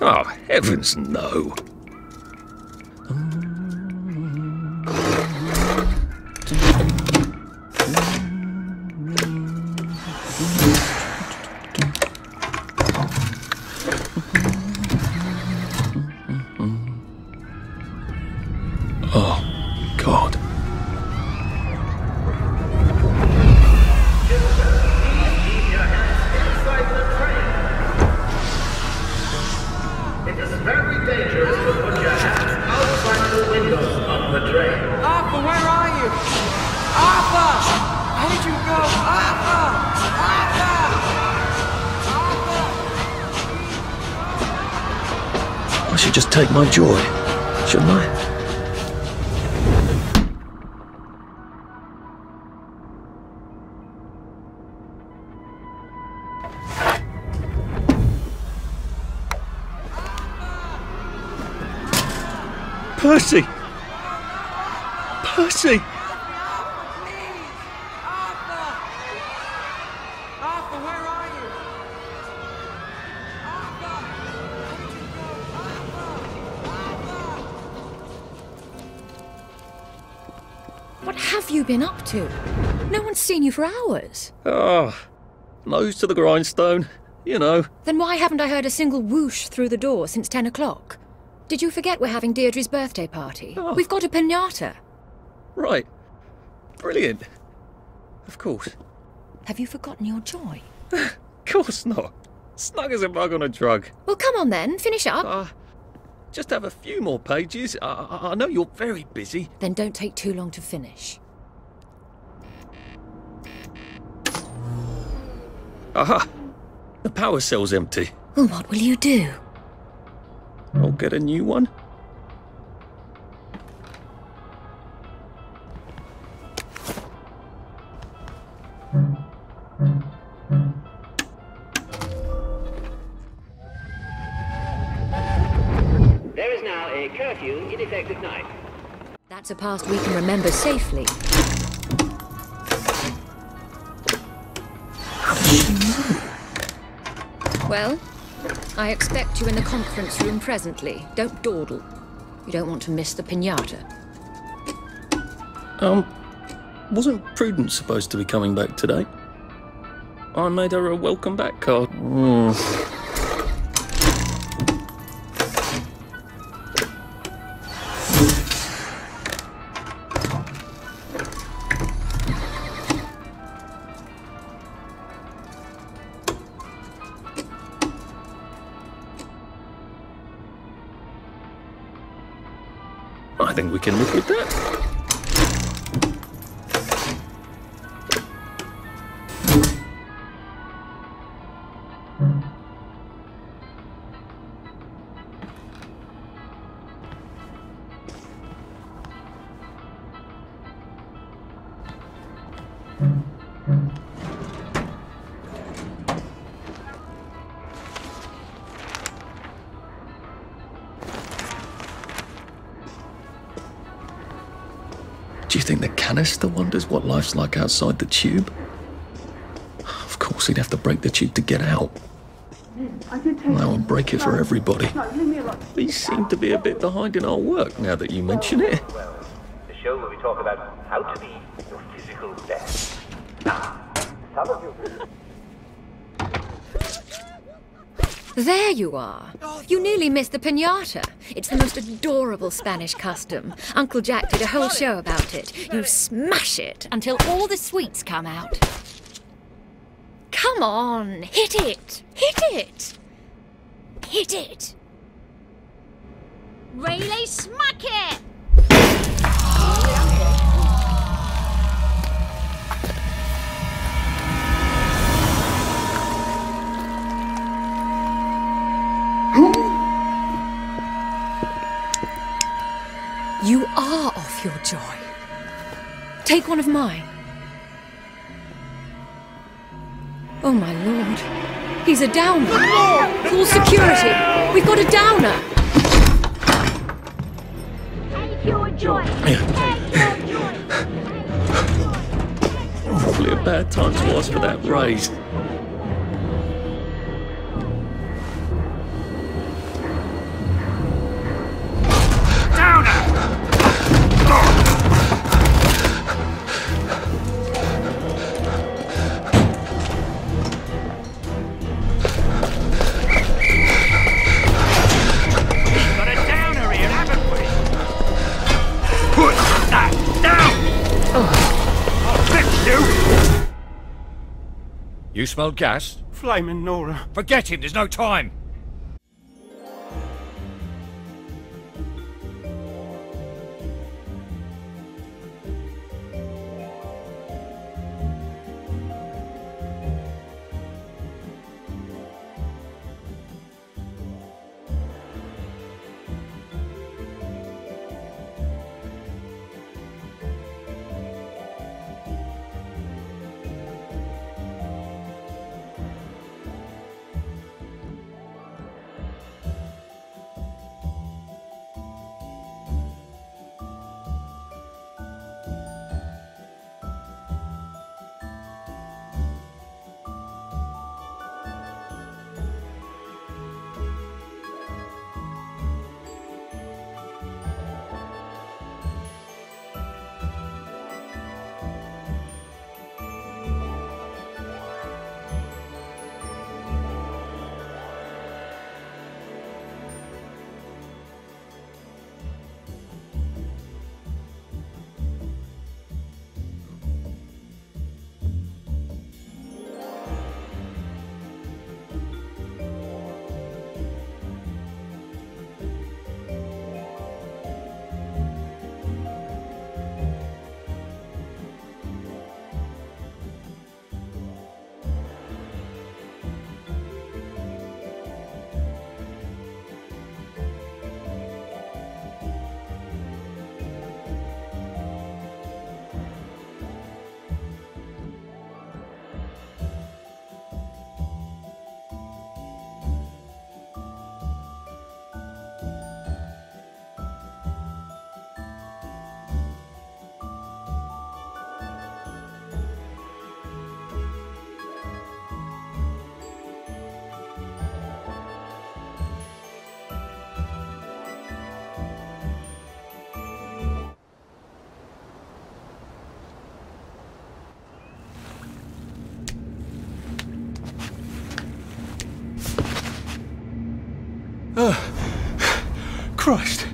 Oh, heavens no. Oh, God. It is very dangerous to put your hands outside the windows on the train. Arthur, where are you? Arthur! Where did you go? Arthur! Arthur! Arthur! I should just take my joy, shouldn't I? Percy! Percy! Arthur! Arthur, where are you? Arthur! Where did you go? Arthur! What have you been up to? No one's seen you for hours. Ah, nose to the grindstone, you know. Then why haven't I heard a single whoosh through the door since 10 o'clock? Did you forget we're having Deirdre's birthday party? Oh. We've got a piñata. Right. Brilliant. Of course. Have you forgotten your joy? Of course not. Snug as a bug on a drug. Well, come on then, finish up. Just have a few more pages. I know you're very busy. Then don't take too long to finish. Aha! The power cell's empty. Well, what will you do? I'll get a new one. There is now a curfew in effect at night. That's a past we can remember safely. How does she know? Well, I expect you in the conference room presently. Don't dawdle. You don't want to miss the piñata. Wasn't Prudence supposed to be coming back today? I made her a welcome back card. I think we can live with that. Do you think the canister wonders what life's like outside the tube? Of course, he'd have to break the tube to get out. That would break it for everybody. We seem to be a bit behind in our work now that you mention it. Well, the show where we talk about how to be your physical best. Some of you... There you are. You nearly missed the piñata. It's the most adorable Spanish custom. Uncle Jack did a whole show about it. You smash it until all the sweets come out. Come on, hit it! Hit it! Hit it! Really smack it! You are off off your joy. Take one of mine. Oh my lord. He's a downer. Call security. We've got a downer. Take your joy. Take your joy. Probably a bad time to ask for that raise. You smell gas? Flaming Nora. Forget him, there's no time! Christ,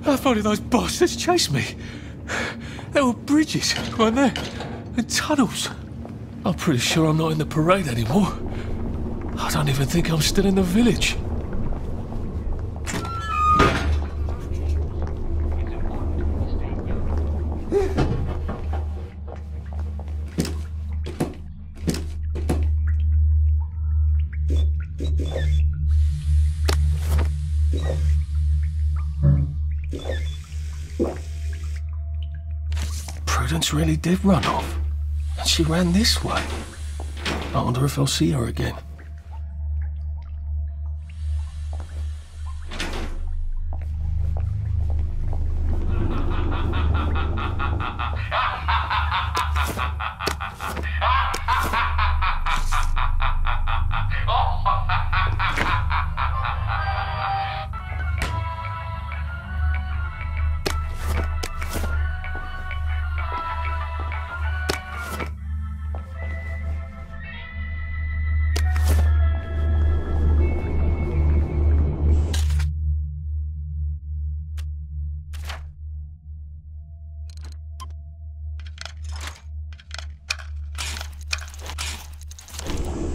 how far did those bastards chase me? There were bridges, weren't there? And tunnels. I'm pretty sure I'm not in the parade anymore. I don't even think I'm still in the village. Prudence really did run off. And she ran this way. I wonder if I'll see her again.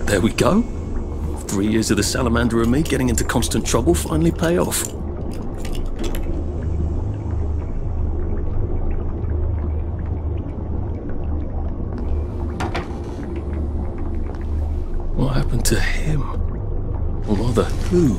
There we go. 3 years of the salamander and me getting into constant trouble finally pay off. What happened to him? Or rather, who?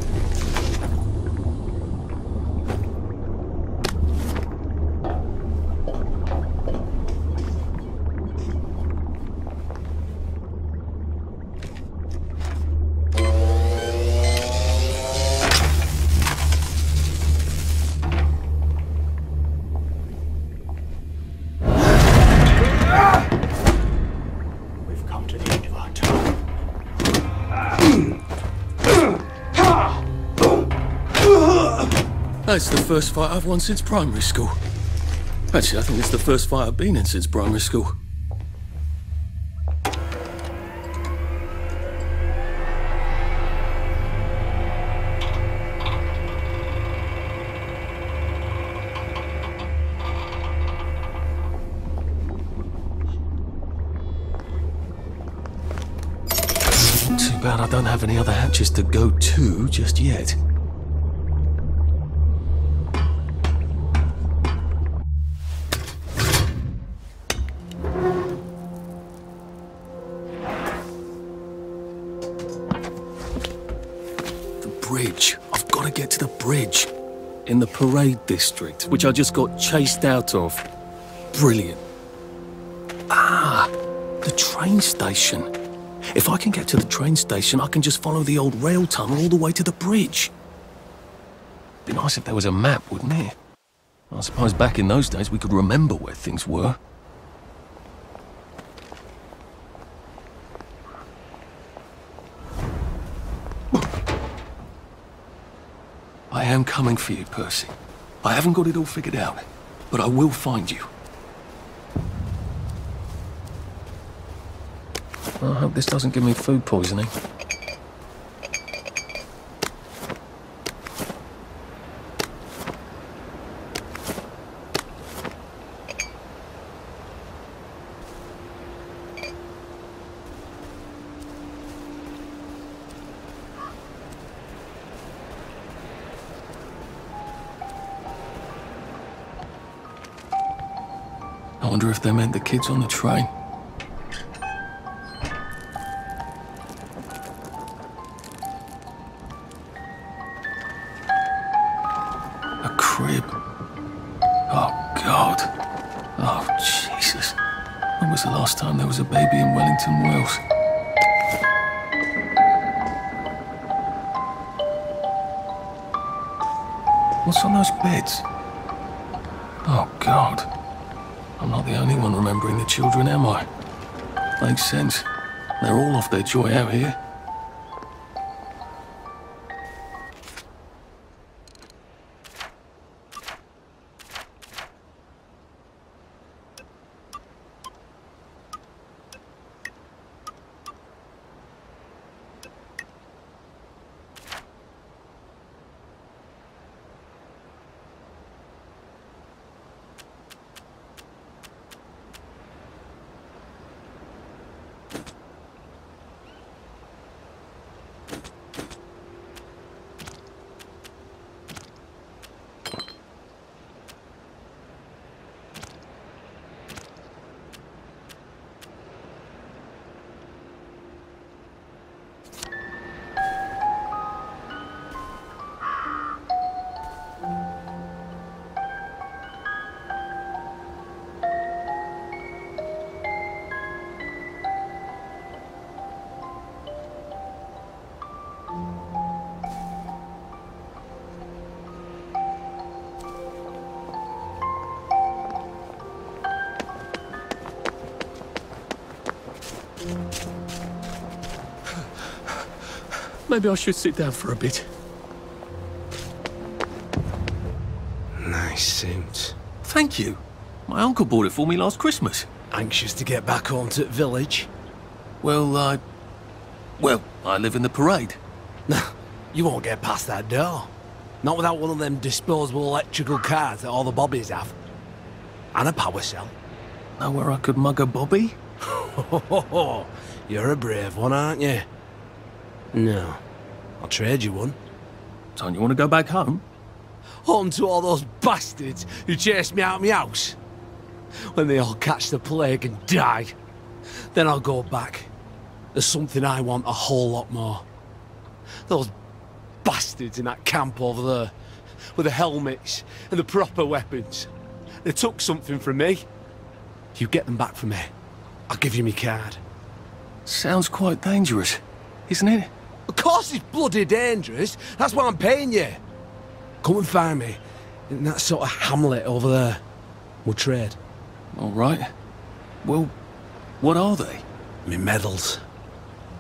That's the first fight I've won since primary school. Actually, I think it's the first fight I've been in since primary school. Too bad I don't have any other hatches to go to just yet. Bridge. I've got to get to the bridge. In the parade district, which I just got chased out of. Brilliant. Ah, the train station. If I can get to the train station, I can just follow the old rail tunnel all the way to the bridge. Be nice if there was a map, wouldn't it? I suppose back in those days we could remember where things were. I am coming for you, Percy. I haven't got it all figured out, but I will find you. I hope this doesn't give me food poisoning. I wonder if they meant the kids on the train. A crib. Oh, God. Oh, Jesus. When was the last time there was a baby in Wellington, Wales? What's on those beds? Oh, God. I'm not the only one remembering the children, am I? Makes sense. They're all off their joy out here. Maybe I should sit down for a bit. Nice suit. Thank you. My uncle bought it for me last Christmas. Anxious to get back home to the village? Well, I live in the parade. You won't get past that door. Not without one of them disposable electrical cars that all the bobbies have. And a power cell. Know where I could mug a bobby? You're a brave one, aren't you? No. I'll trade you one. Don't you want to go back home? Home to all those bastards who chased me out of my house. When they all catch the plague and die, then I'll go back. There's something I want a whole lot more. Those bastards in that camp over there, with the helmets and the proper weapons. They took something from me. You get them back from me, I'll give you my card. Sounds quite dangerous, isn't it? Of course it's bloody dangerous. That's why I'm paying you. Come and find me in that sort of hamlet over there. We'll trade. All right. Well, what are they? Me medals.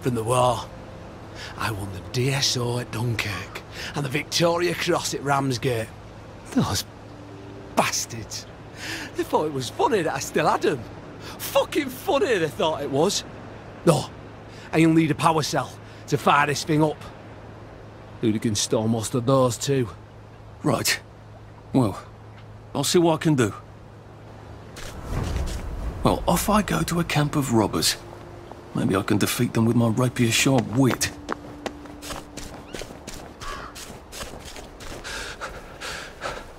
From the war. I won the DSO at Dunkirk and the Victoria Cross at Ramsgate. Those bastards. They thought it was funny that I still had them. Fucking funny they thought it was. No, I'll need a power cell to fire this thing up. Hooligans stole most of those too. Right. Well, I'll see what I can do. Well, off I go to a camp of robbers. Maybe I can defeat them with my rapier-sharp wit.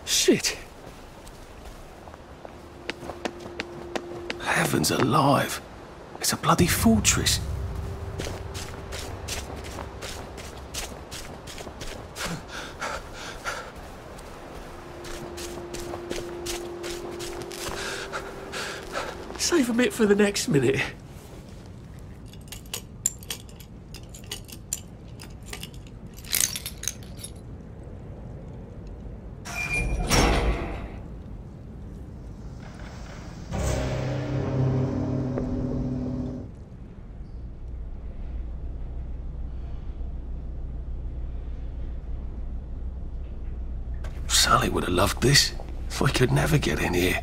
Shit. Heavens alive. It's a bloody fortress. Save a bit for the next minute. Sally would have loved this. We could never get in here.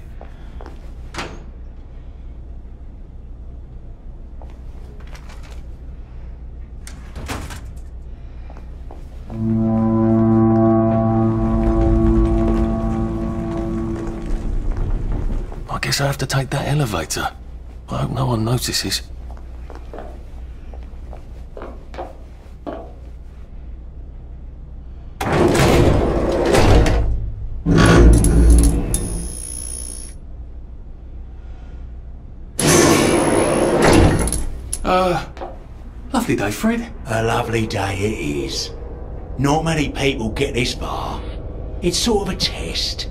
I guess I have to take that elevator. I hope no one notices. Lovely day, Fred. A lovely day it is. Not many people get this far. It's sort of a test.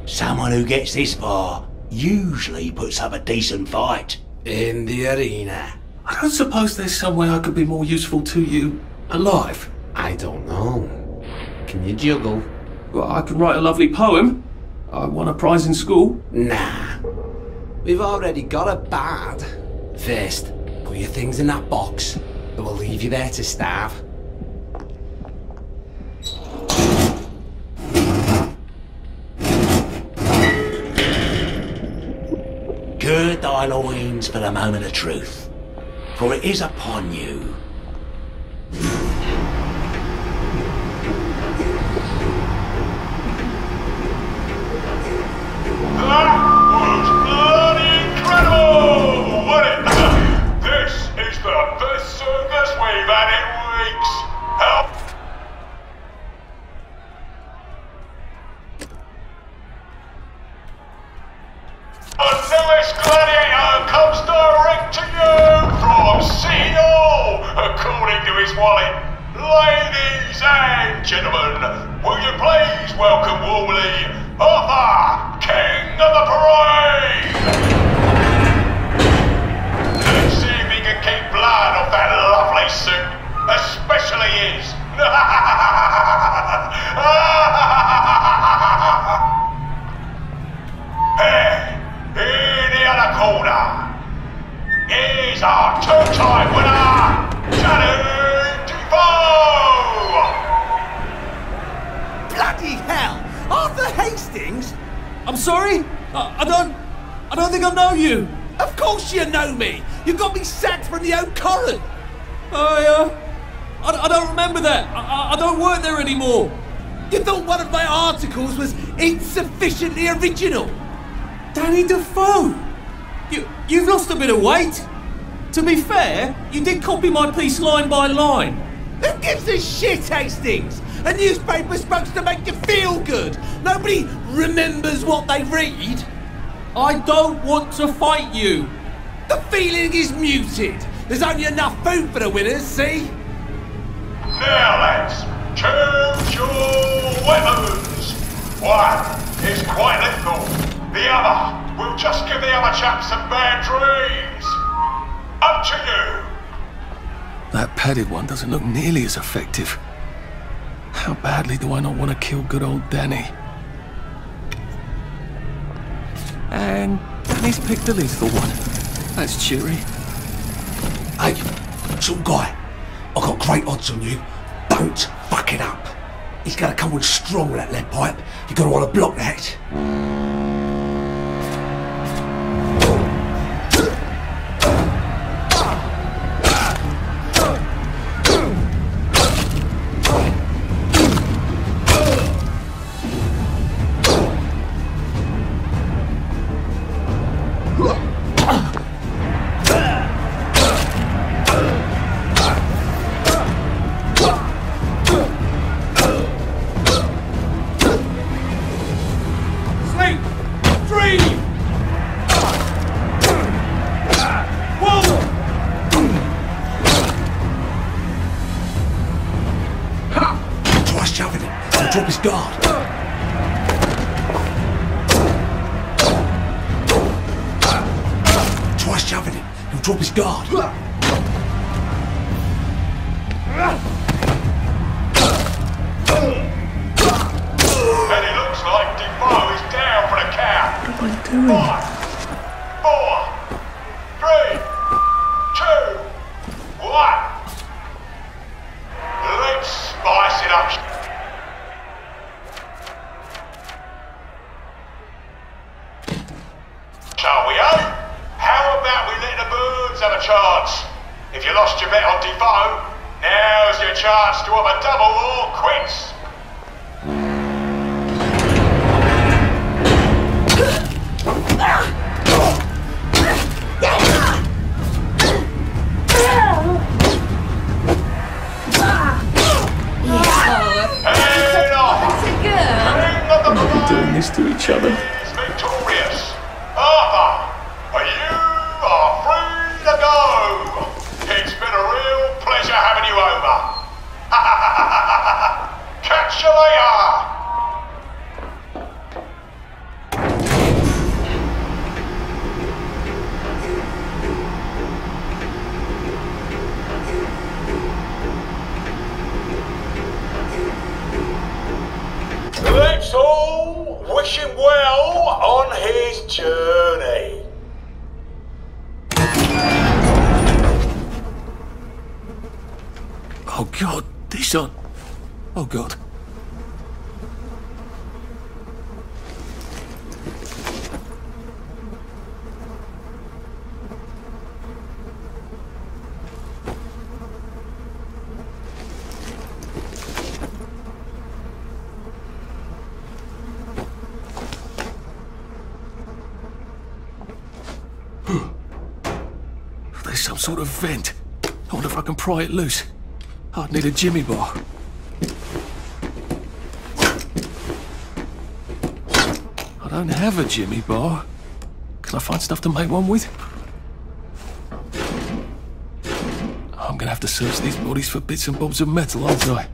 Someone who gets this far usually puts up a decent fight. In the arena. I don't suppose there's somewhere I could be more useful to you alive. I don't know. Can you juggle? Well, I can write a lovely poem. I won a prize in school. Nah. We've already got a bard. First, put your things in that box. And we'll leave you there to starve. Gird thy loins for the moment of truth, for it is upon you. That was bloody incredible, wasn't it? This is the best circus we've had in weeks. Help! The newest gladiator comes direct to you from CEO, according to his wallet. Ladies and gentlemen, will you please welcome warmly Arthur, King of the Parade! Let's see if he can keep blood off that lovely suit, especially his. Hey, in the other corner is our two-time winner, Danny Defoe! Bloody hell! Arthur Hastings? I'm sorry? I don't think I know you. Of course you know me! You got me sacked from the old Corin! I don't remember that. I don't work there anymore. You thought one of my articles was insufficiently original? Danny Defoe! You've lost a bit of weight. To be fair, you did copy my piece line by line. Who gives a shit, Hastings? A newspaper's supposed to make you feel good. Nobody remembers what they read. I don't want to fight you. The feeling is muted. There's only enough food for the winners, see? Now lads, choose your weapons. One is quite lethal. The other will just give the other chap some bad dreams. Up to you. That padded one doesn't look nearly as effective. How badly do I not want to kill good old Danny? And Danny's picked the lethal one. That's cheery. Hey, some guy, I've got great odds on you. Don't fuck it up. He's gonna come on strong with that lead pipe. You're gonna want to block that. Drop his guard. Try shoving him. He'll drop his guard. And it looks like Defoe is down for the count. What am I doing? 5, 4, 3, 2, 1. Let's spice it up. Shall we, eh? How about we let the birds have a chance? If you lost your bet on Defoe, now's your chance to have a double or quits. Head off! King of the We're doing this to each other. is victorious. Arthur, you are free to go. It's been a real pleasure having you over. Catch you later. Let's all wish him well on his journey. Oh God, these aren't... Oh God. There's some sort of vent. I wonder if I can pry it loose. I'd need a jimmy bar. I don't have a jimmy bar. Can I find stuff to make one with? I'm gonna have to search these bodies for bits and bobs of metal, aren't I?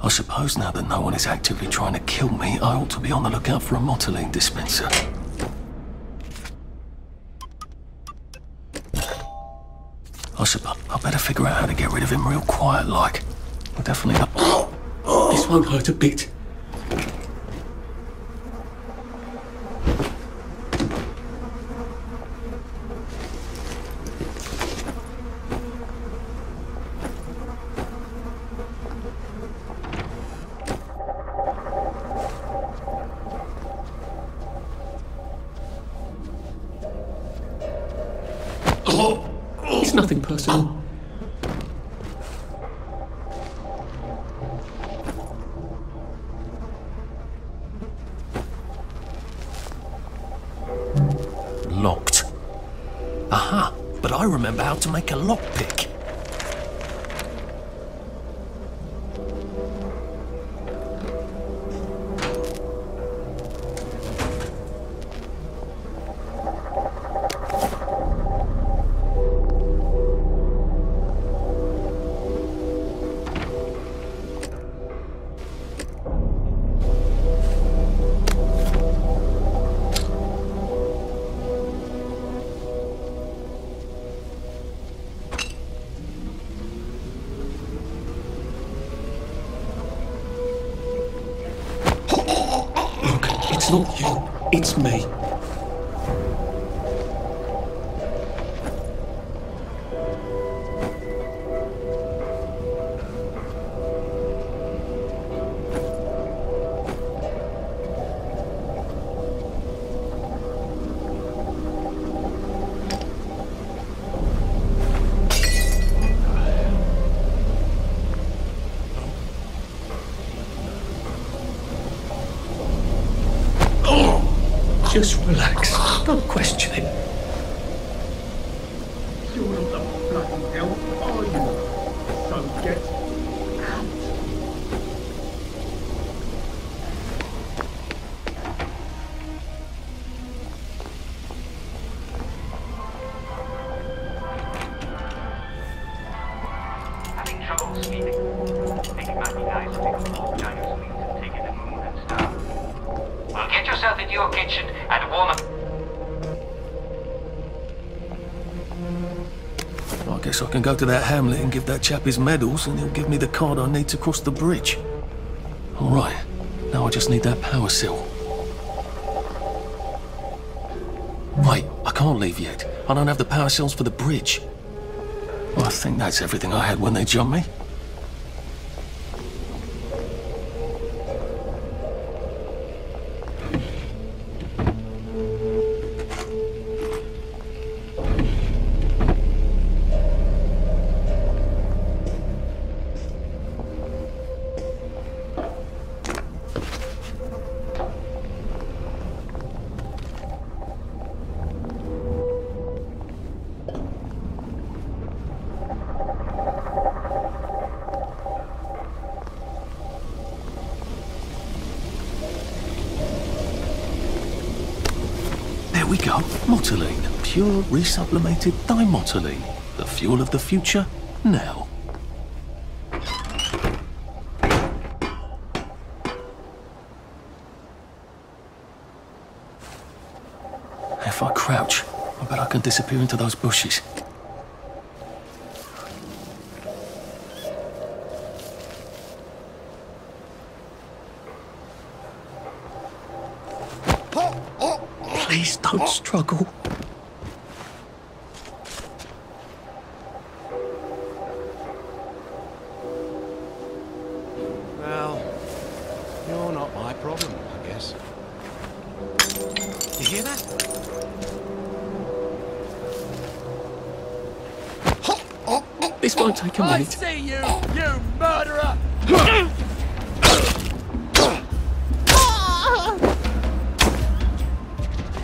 I suppose now that no one is actively trying to kill me, I ought to be on the lookout for a motoline dispenser. I suppose I better figure out how to get rid of him real quiet like. We'll definitely not... This won't hurt a bit. Nothing personal. Locked. Aha! But I remember how to make a lockpick. It's not you, it's me. Just relax. Don't question it. You're not the bloody hell, are you? So get out. Having trouble sleeping? Think it might be nice to take a full giant sleep and take in the moon and stars. Well, get yourself into your kitchen and warm up. I guess I can go to that hamlet and give that chap his medals, and he'll give me the card I need to cross the bridge. All right, now I just need that power cell. Wait, I can't leave yet. I don't have the power cells for the bridge. Well, I think that's everything I had when they jumped me. There we go, motoline. Pure resublimated dimotoline. The fuel of the future, now. If I crouch, I bet I can disappear into those bushes. Please don't struggle. Well, you're not my problem, I guess. You hear that? This won't take a minute. I see you, you murderer!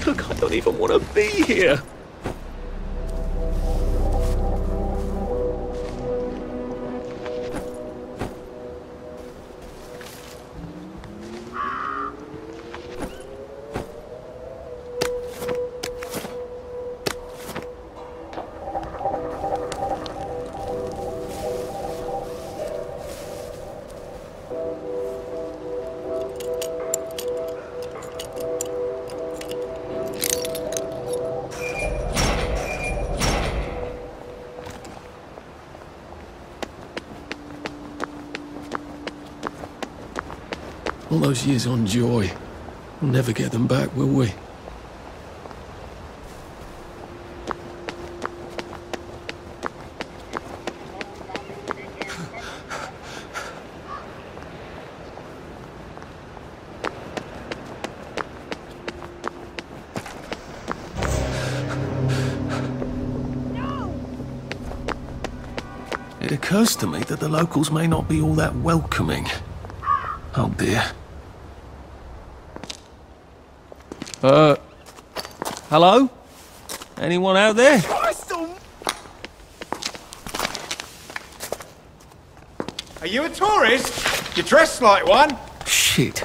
Look, I don't even want to be here. All those years on Joy, we'll never get them back, will we? occurs to me that the locals may not be all that welcoming. Oh dear. Hello? Anyone out there? Are you a tourist? You're dressed like one. Shit.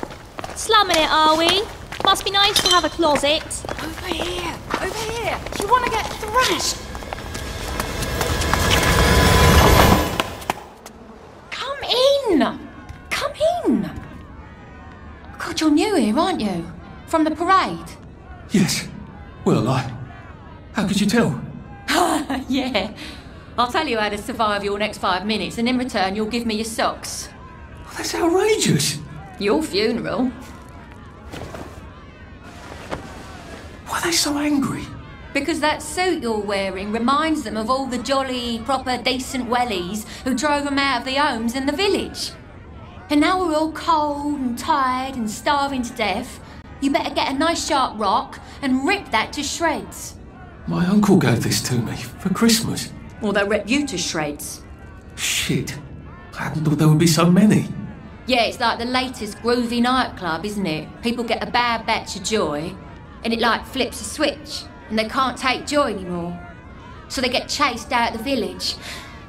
Slumming it, are we? Must be nice to have a closet. Over here! Over here! You want to get thrashed? Come in! Come in! God, you're new here, aren't you? From the parade? Yes. Well, how could you tell? Yeah. I'll tell you how to survive your next 5 minutes, and in return you'll give me your socks. That's outrageous. Your funeral. Why are they so angry? Because that suit you're wearing reminds them of all the jolly, proper, decent wellies who drove them out of their homes in the village. And now we're all cold and tired and starving to death. You better get a nice sharp rock and rip that to shreds. My uncle gave this to me for Christmas. Or they'll rip you to shreds. Shit. I hadn't thought there would be so many. Yeah, it's like the latest groovy nightclub, isn't it? People get a bad batch of joy, and it like flips a switch, and they can't take joy anymore. So they get chased out of the village.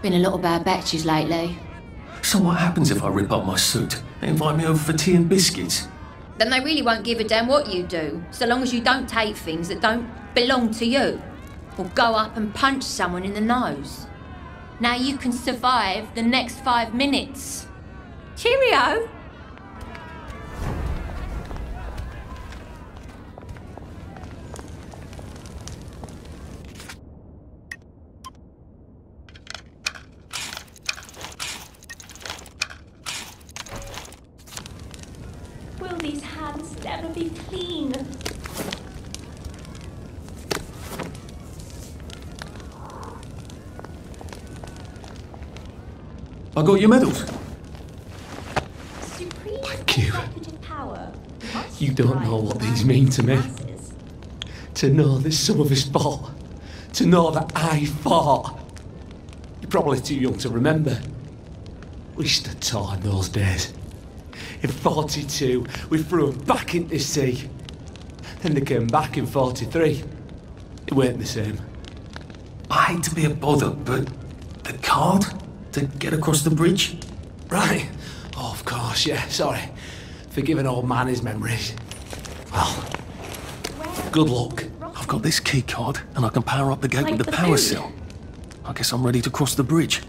Been a lot of bad batches lately. So what happens if I rip up my suit? They invite me over for tea and biscuits. Then they really won't give a damn what you do, so long as you don't take things that don't belong to you. Or go up and punch someone in the nose. Now you can survive the next 5 minutes. Cheerio! Will these hands never be clean? I got your medals. Thank you. You don't know what these mean to me. To know that some of us fought. To know that I fought. You're probably too young to remember. We stood tall in those days. In 42, we threw them back into the sea. Then they came back in 43. It weren't the same. I hate to be a bother, but the card to get across the bridge? Right. Oh, of course, yeah, sorry. Forgive an old man his memories. Well, good luck. I've got this key card, and I can power up the gate with the power cell. I guess I'm ready to cross the bridge.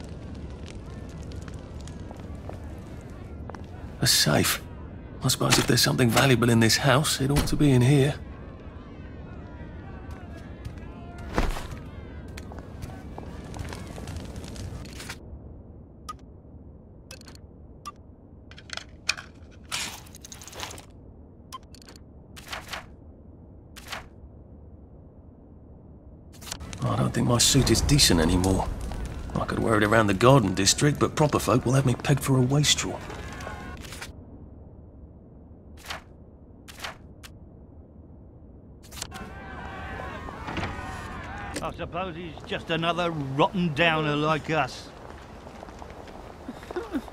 A safe. I suppose if there's something valuable in this house, it ought to be in here. I don't think my suit is decent anymore. I could wear it around the garden district, but proper folk will have me pegged for a wastrel. I suppose he's just another rotten downer like us.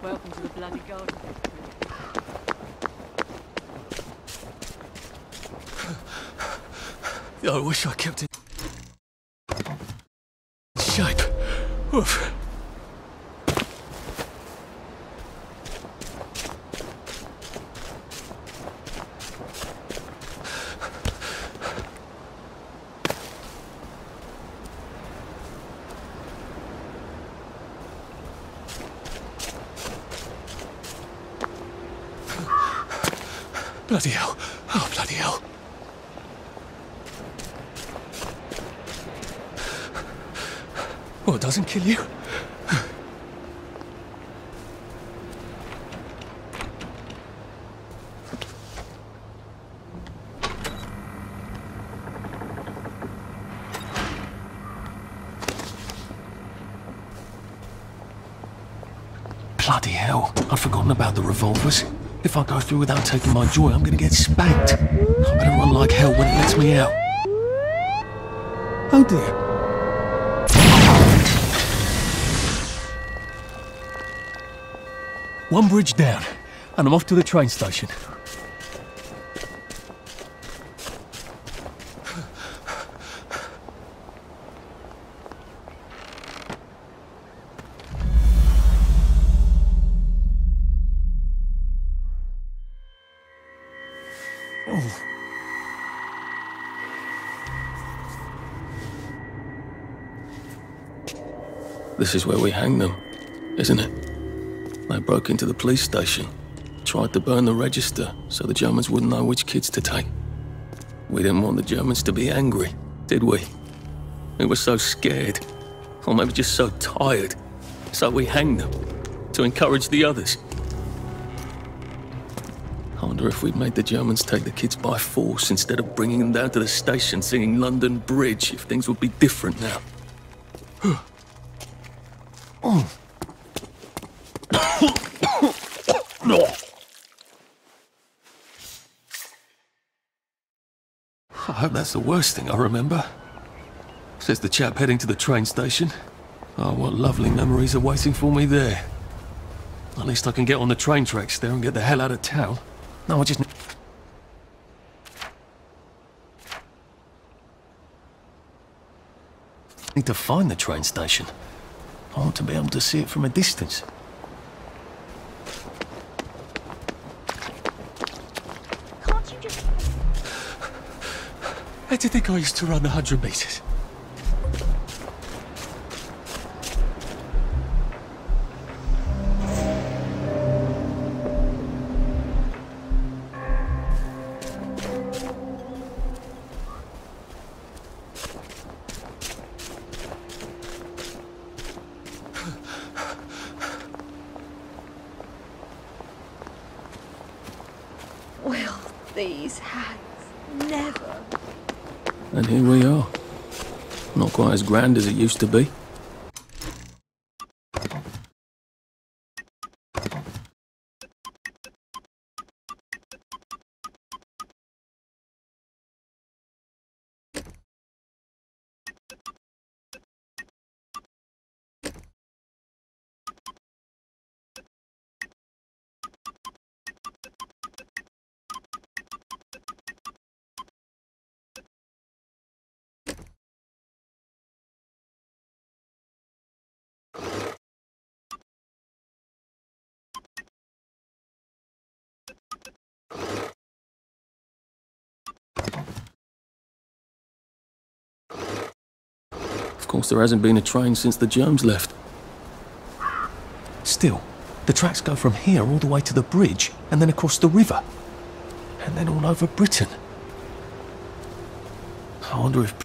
Welcome to the bloody garden. I wish I kept it in shape. Oof. Bloody hell. Oh, bloody hell. Well, it doesn't kill you. Bloody hell. I'd forgotten about the revolvers. If I go through without taking my joy, I'm gonna get spanked. I better run like hell when it lets me out. Oh dear. One bridge down, and I'm off to the train station. This is where we hang them, isn't it? They broke into the police station, tried to burn the register so the Germans wouldn't know which kids to take. We didn't want the Germans to be angry, did we? We were so scared, or maybe just so tired, so we hanged them to encourage the others. I wonder if we'd made the Germans take the kids by force instead of bringing them down to the station singing London Bridge, if things would be different now. I hope that's the worst thing I remember. Says the chap heading to the train station. Oh, what lovely memories are waiting for me there. At least I can get on the train tracks there and get the hell out of town. No, I just need to find the train station. I want to be able to see it from a distance. Can't you just... How do you think I used to run 100 metres? Will these hats never... And here we are. Not quite as grand as it used to be. Of course, there hasn't been a train since the germs left. Still, the tracks go from here all the way to the bridge, and then across the river. And then all over Britain. I wonder if...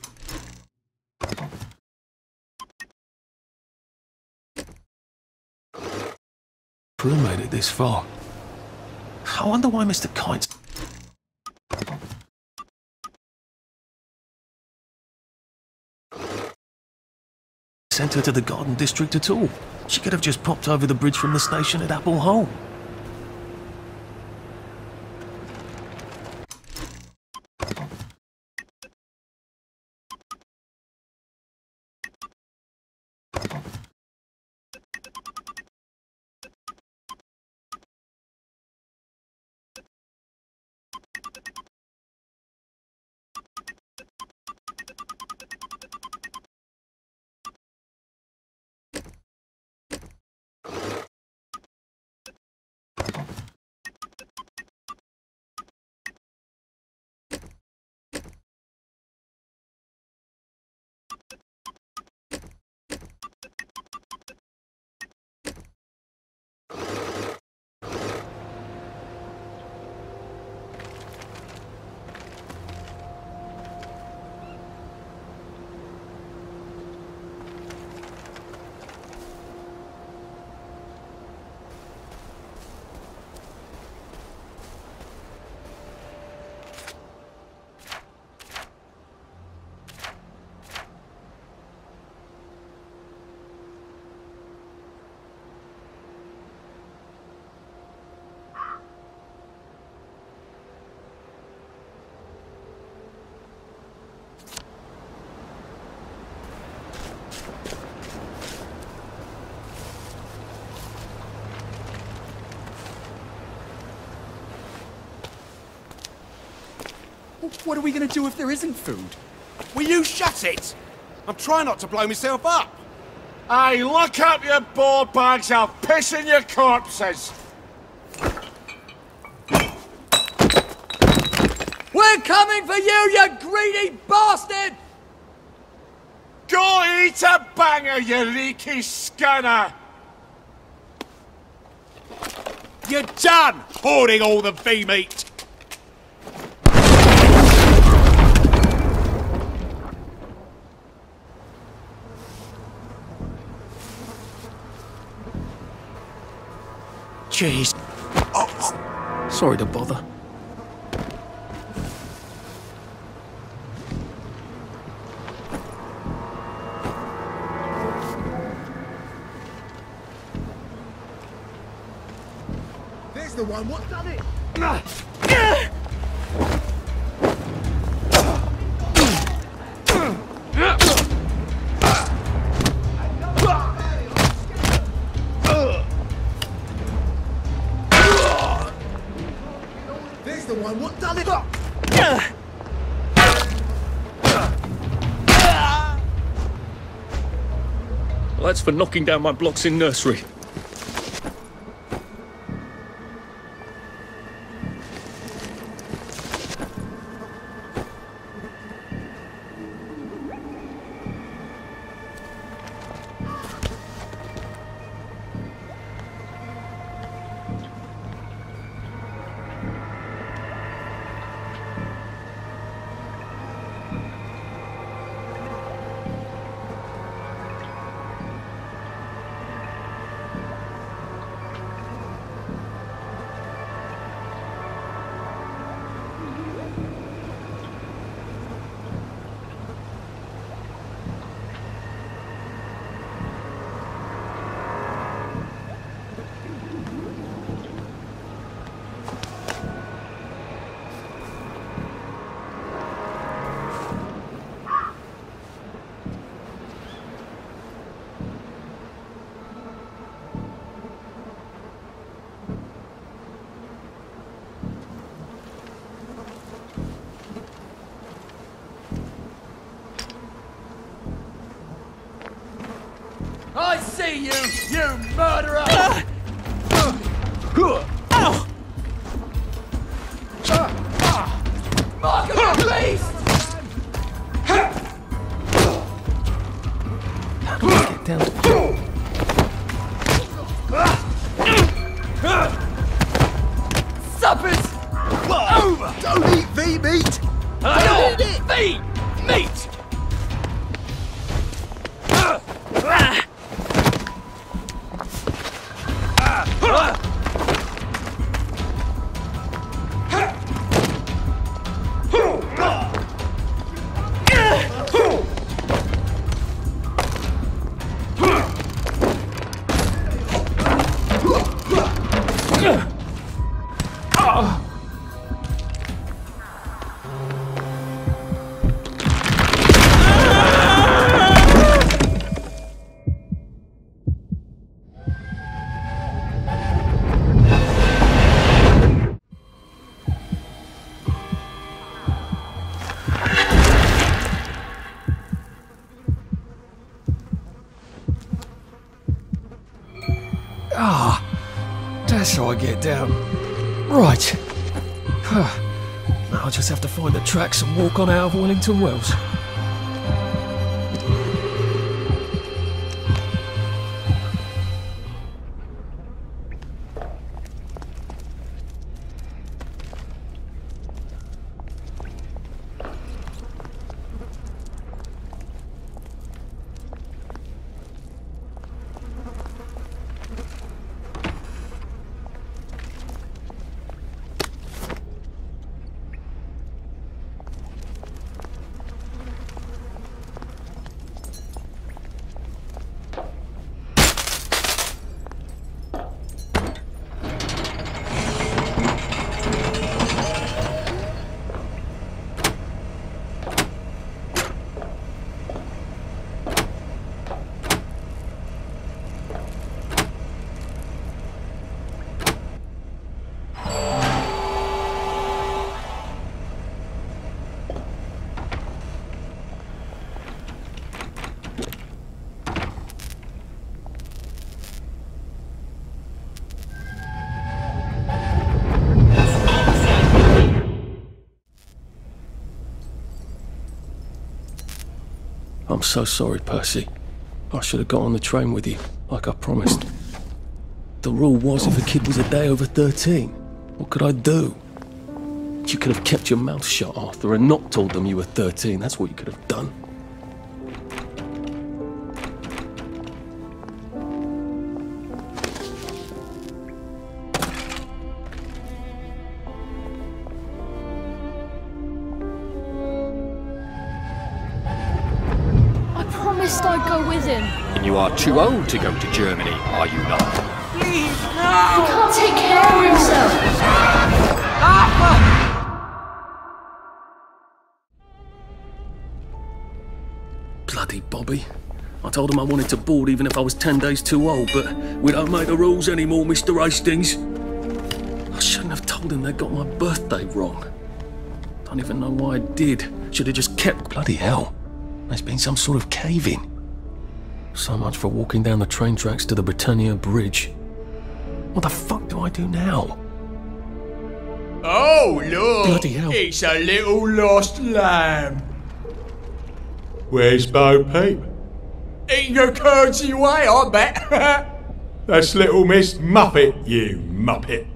Prue made it this far. I wonder why Mr. Kite's... sent her to the Garden District at all. She could have just popped over the bridge from the station at Apple Hole. What are we going to do if there isn't food? Will you shut it? I'm trying not to blow myself up. Hey, lock up your board bags, I'll piss in your corpses. We're coming for you greedy bastard! Go eat a banger, you leaky scunner! You're done hoarding all the V-meat. Jeez. Sorry to bother. There's the one. What done it? There's the one. What done it? Well, that's for knocking down my blocks in nursery. I see you, you murderer! Mark of the beast! How do I get down to... Suppers! Over! Don't eat V-meat! Don't eat V-meat! That's how I get down. Right. Now I'll just have to find the tracks and walk on out of Wellington Wells. I'm so sorry, Percy. I should have got on the train with you, like I promised. The rule was if a kid was a day over 13, what could I do? You could have kept your mouth shut, Arthur, and not told them you were 13. That's what you could have done. I promised I'd go with him. And you are too old to go to Germany, are you not? Please, no! He can't take care of himself. Arthur! Bloody Bobby. I told him I wanted to board even if I was 10 days too old, but we don't make the rules anymore, Mr. Hastings. I shouldn't have told him they got my birthday wrong. Don't even know why I did. Should have just kept... Bloody hell. There's been some sort of cave-in. So much for walking down the train tracks to the Britannia Bridge. What the fuck do I do now? Oh, look! Bloody hell. It's a little lost lamb. Where's Bo Peep? Eating her curdsy way, I bet. That's little Miss Muppet, you muppet.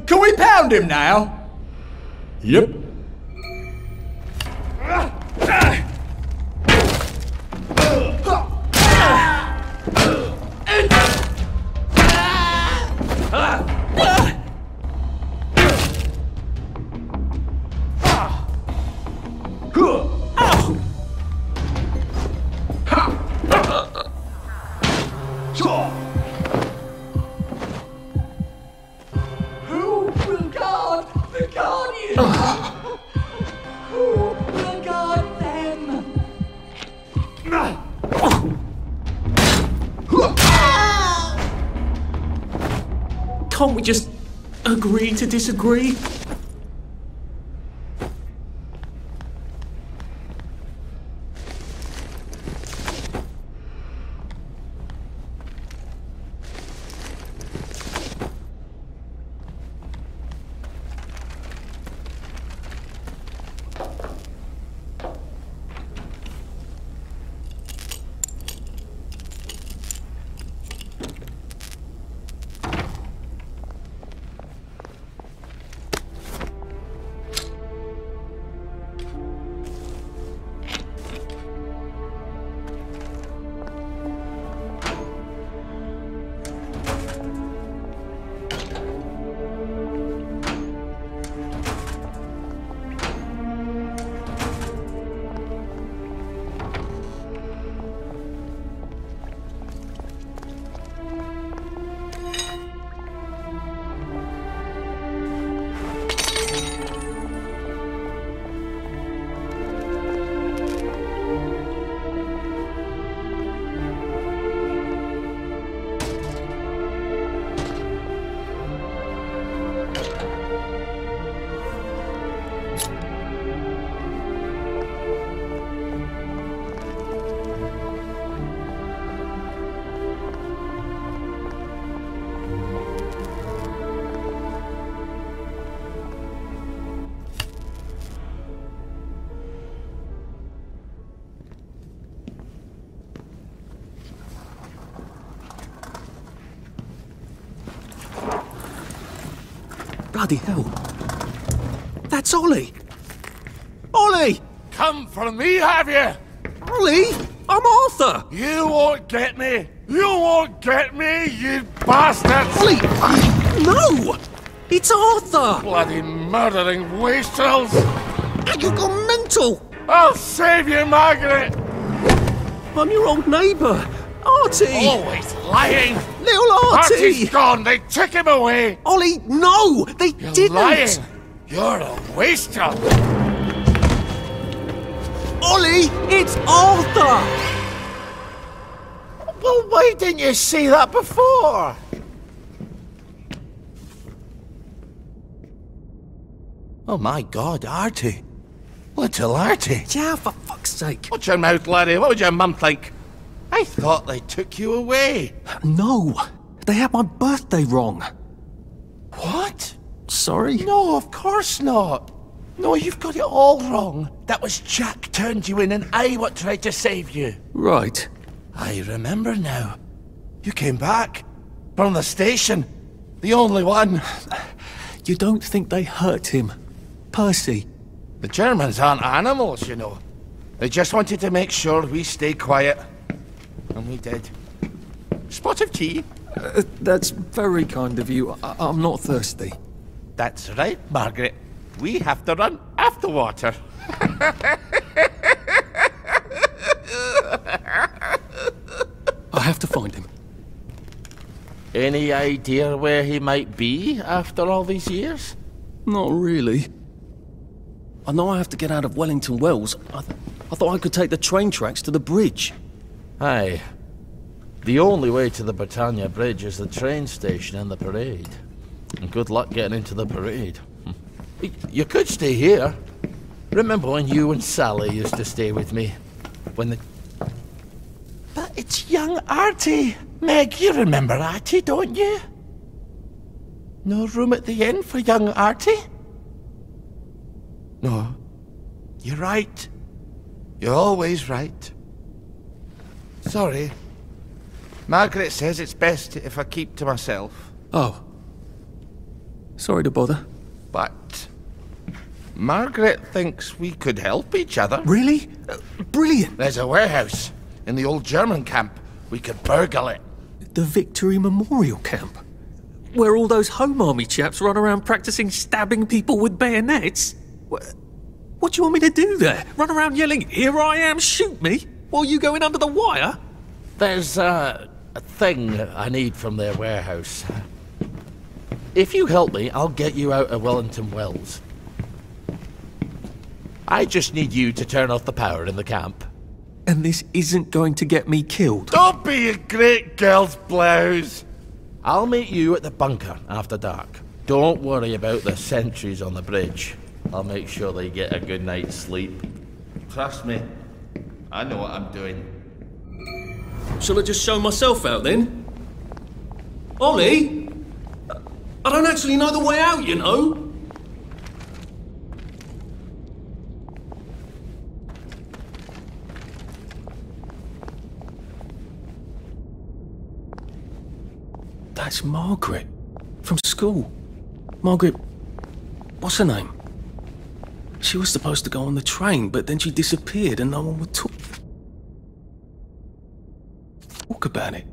Can we pound him now? Yep. Who will guard the Guardians? Who will guard them? Can't we just agree to disagree? Bloody hell. That's Ollie! Ollie! Come for me, have you? Ollie! I'm Arthur! You won't get me! You won't get me, you bastard! Ollie! No! It's Arthur! Bloody murdering wastrels! You gone mental! I'll save you, Margaret! I'm your old neighbour, Artie! Always lying! Little Artie! Artie's gone, they took him away! Ollie, no! They You're didn't! lying! You're a wastrel! Ollie, it's Arthur! Well, why didn't you say that before? Oh my God, Artie. Little Artie. Yeah, for fuck's sake. Watch your mouth, laddie. What would your mum think? I thought they took you away. No, they had my birthday wrong. What? Sorry? No, of course not. No, you've got it all wrong. That was Jack turned you in and I what tried to save you. Right. I remember now. You came back. From the station. The only one. You don't think they hurt him, Percy? The Germans aren't animals, you know. They just wanted to make sure we stay quiet. And we did. Spot of tea? That's very kind of you. I'm not thirsty. That's right, Margaret. We have to run after water. I have to find him. Any idea where he might be after all these years? Not really. I know I have to get out of Wellington Wells. I thought I could take the train tracks to the bridge. Aye. The only way to the Britannia Bridge is the train station and the parade. And good luck getting into the parade. You could stay here. Remember when you and Sally used to stay with me? When the... But it's young Artie. Meg, you remember Artie, don't you? No room at the inn for young Artie? No. You're right. You're always right. Sorry. Margaret says it's best if I keep to myself. Oh. Sorry to bother. But... Margaret thinks we could help each other. Really? Brilliant. There's a warehouse in the old German camp. We could burgle it. The Victory Memorial Camp? Where all those Home Army chaps run around practicing stabbing people with bayonets? What do you want me to do there? Run around yelling, "Here I am, shoot me," while you go in under the wire? There's a thing I need from their warehouse. If you help me, I'll get you out of Wellington Wells. I just need you to turn off the power in the camp. And this isn't going to get me killed? Don't be a great girl's blouse! I'll meet you at the bunker after dark. Don't worry about the sentries on the bridge. I'll make sure they get a good night's sleep. Trust me, I know what I'm doing. Shall I just show myself out then? Ollie? I don't actually know the way out, you know? That's Margaret. From school. Margaret... what's her name? She was supposed to go on the train, but then she disappeared and no one would talk about it.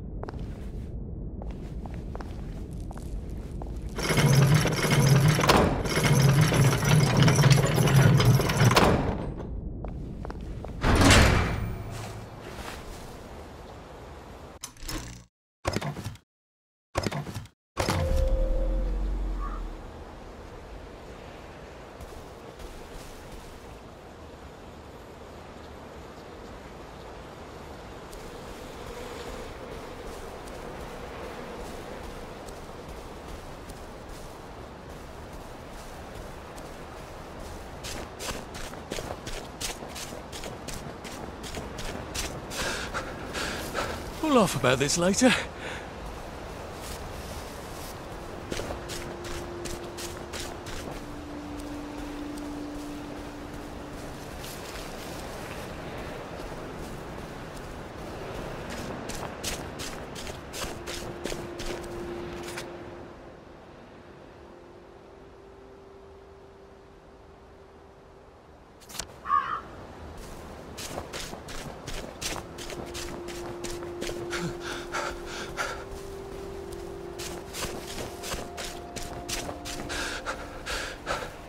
We'll laugh about this later.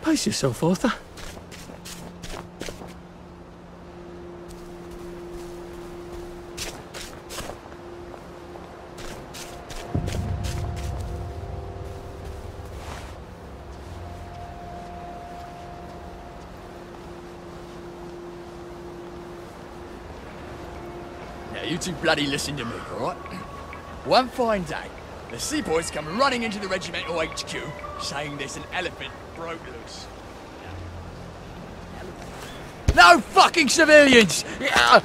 Pace yourself, Arthur. Now, you two bloody listen to me, alright? One fine day, the seaboys come running into the regimental HQ, saying there's an elephant broke loose. No fucking civilians! I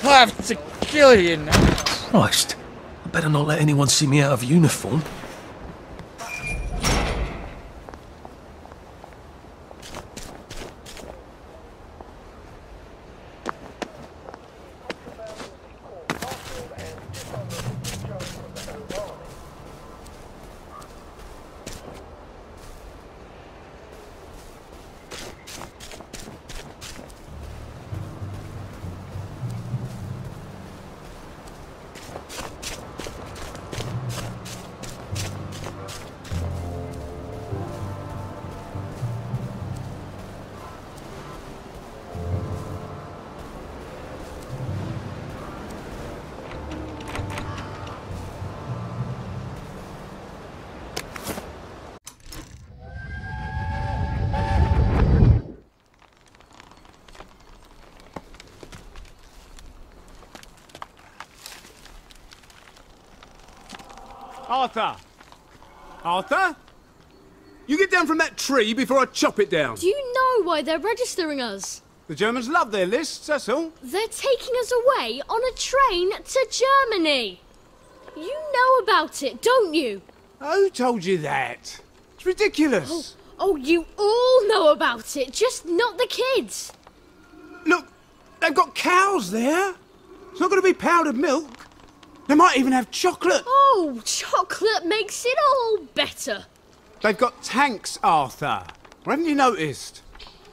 have to kill you now. Christ. I better not let anyone see me out of uniform. Arthur! Arthur? You get down from that tree before I chop it down. Do you know why they're registering us? The Germans love their lists, that's all. They're taking us away on a train to Germany. You know about it, don't you? Who told you that? It's ridiculous. Oh, you all know about it, just not the kids. Look, they've got cows there. It's not going to be powdered milk. They might even have chocolate. Oh, chocolate makes it all better. They've got tanks, Arthur. Haven't you noticed?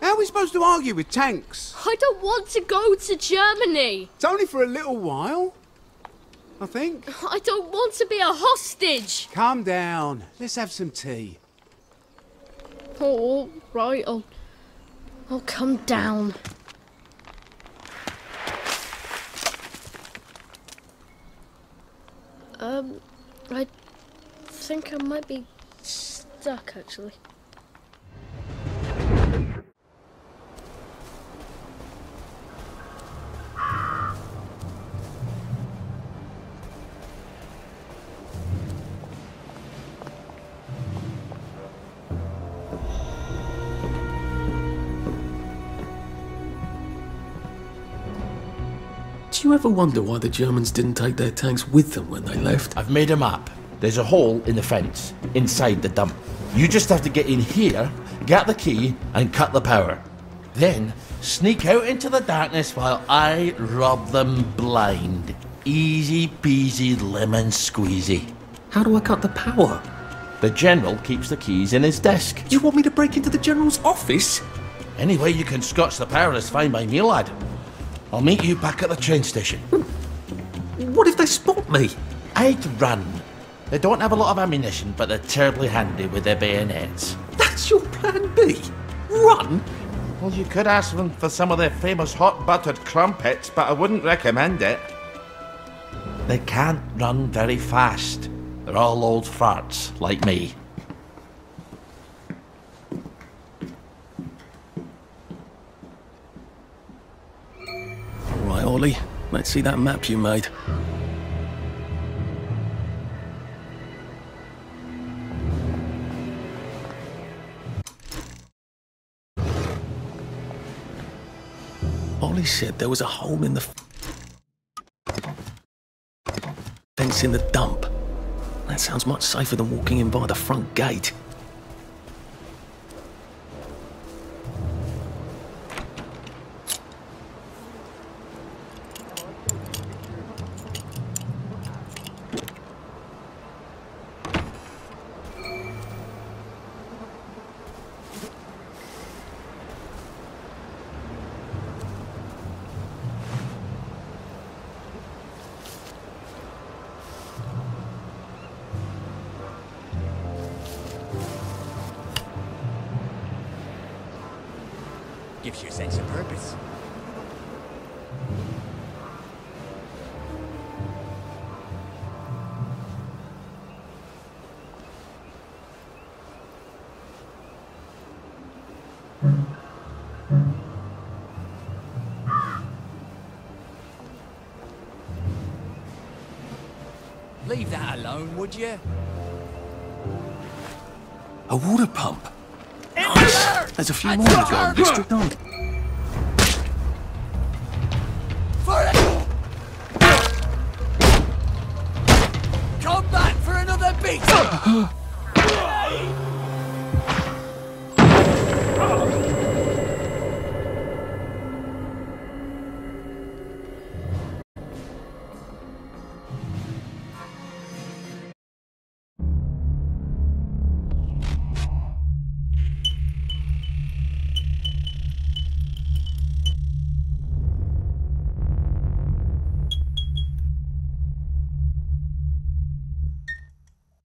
How are we supposed to argue with tanks? I don't want to go to Germany. It's only for a little while, I think. I don't want to be a hostage. Calm down. Let's have some tea. Oh, all right. I'll come down. I think I might be stuck, actually. Do you ever wonder why the Germans didn't take their tanks with them when they left? I've made a map. There's a hole in the fence, inside the dump. You just have to get in here, get the key, and cut the power. Then, sneak out into the darkness while I rob them blind. Easy peasy lemon squeezy. How do I cut the power? The General keeps the keys in his desk. You want me to break into the General's office? Any way you can scotch the power is fine by me, lad. I'll meet you back at the train station. What if they spot me? I'd run. They don't have a lot of ammunition, but they're terribly handy with their bayonets. That's your plan B? Run? Well, you could ask them for some of their famous hot buttered crumpets, but I wouldn't recommend it. They can't run very fast. They're all old farts, like me. Right, Ollie, let's see that map you made. Ollie said there was a hole in the fence in the dump. That sounds much safer than walking in by the front gate. Gives you a sense of purpose. Leave that alone, would you? A water pump. Nice. There's a few more to go. District on. For it! Come back for another beat!